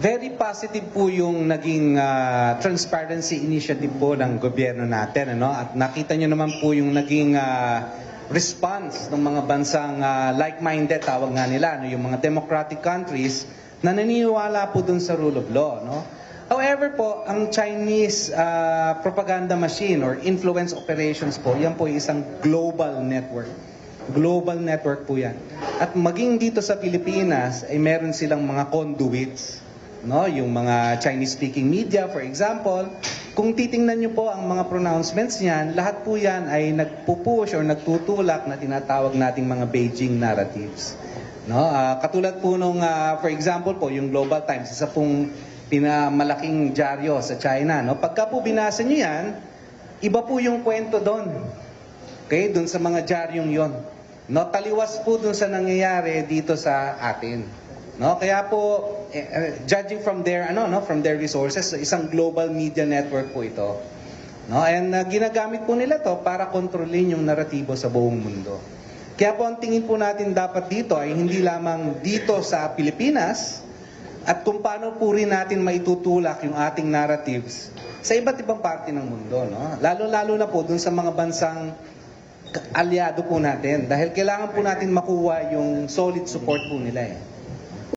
Very positive po yung naging transparency initiative po ng gobyerno natin. Ano? At nakita nyo naman po yung naging response ng mga bansang like-minded, tawag nga nila, no? Yung mga democratic countries na naniniwala po dun sa rule of law. No? However po, ang Chinese propaganda machine or influence operations po, yan po ay isang global network. Global network po yan. At maging dito sa Pilipinas, ay meron silang mga conduits. No, yung mga Chinese-speaking media, for example, kung titingnan nyo po ang mga pronouncements niyan, lahat po yan ay nagpupush or nagtutulak na tinatawag nating mga Beijing narratives. No, katulad po nung, for example po, yung Global Times, isa pong pinamalaking dyaryo sa China. No? Pagka po binasa nyo yan, iba po yung kwento doon. Okay, doon sa mga dyaryong yon. No, taliwas po doon sa nangyayari dito sa atin. No, kaya po judging from their from their resources, isang global media network po ito. No, and ginagamit po nila to para kontrolin yung naratibo sa buong mundo. Kaya po ang tingin po natin dapat dito ay hindi lamang dito sa Pilipinas at kung paano po rin natin maitutulak yung ating narratives sa iba't ibang parte ng mundo, no? Lalo-lalo na po dun sa mga bansang aliado po natin dahil kailangan po natin makuha yung solid support po nila eh.